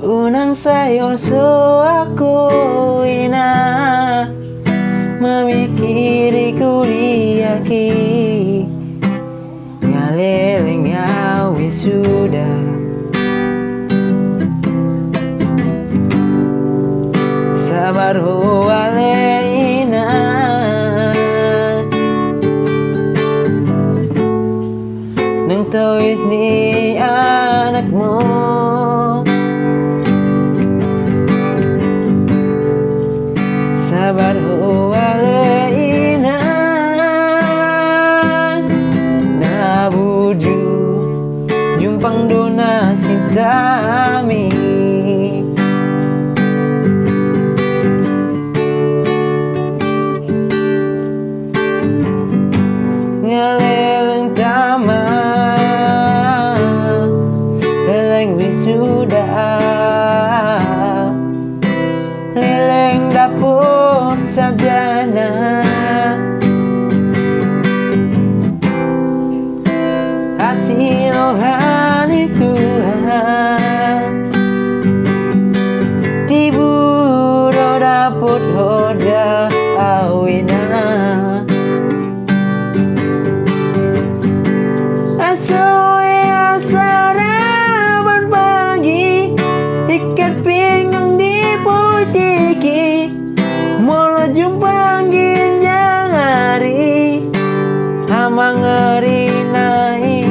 Unang sayo so ako ina mamikiri kuriaki ngaliling awi sudah sabar huwale ina nang tois ni anak mo sabar huwale ina nabuju jumpang dona sintami ngaleleng tama leleng wisuda leleng dapur sabdana hasil rohani Tuhan tibu do dapur hoda awina asoe asaraban pagi ikat pinggang di putiki molo jumpa ginjang hari amang ngeri naik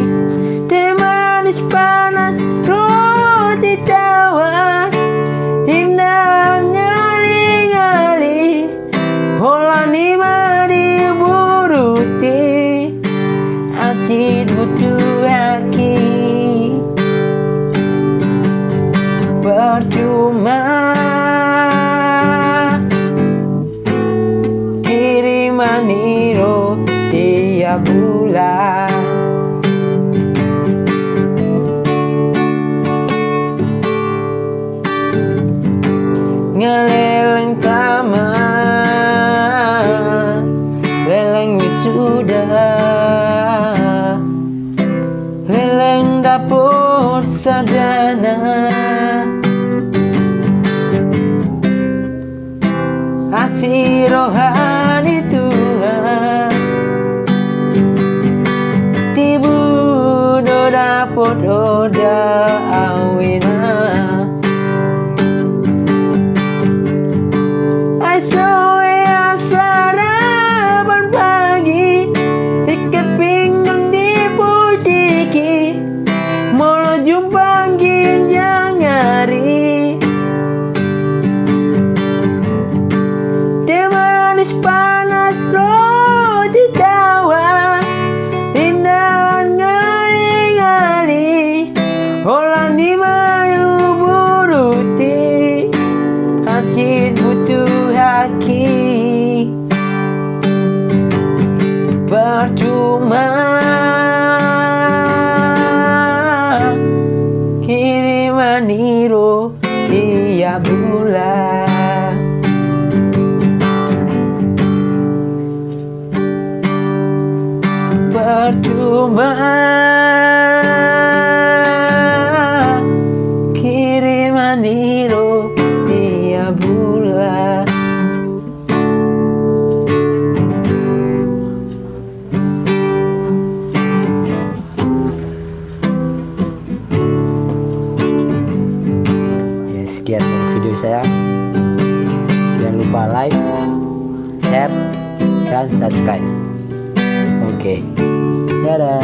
teh manis panas roti tawar indah ngali-ngali holani mari buruti acid butuh aki percuma kiriman iro tiap bulan ngeleleng taman leleng wisuda leleng dapur sadana hasil rohani Tuhan tibu do dapur doda awina asoe asaraban pagi ikat pinggang di putiki molo jumpa ginjang hari teh manis panas roti tawar indah ngali-ngali holani mayu buruti acid butuh haki percuma kiriman iro tiap bulan percuma kiriman iro tiap bulan ya, sekian video saya, jangan lupa like, share, dan subscribe. Oke, dadah.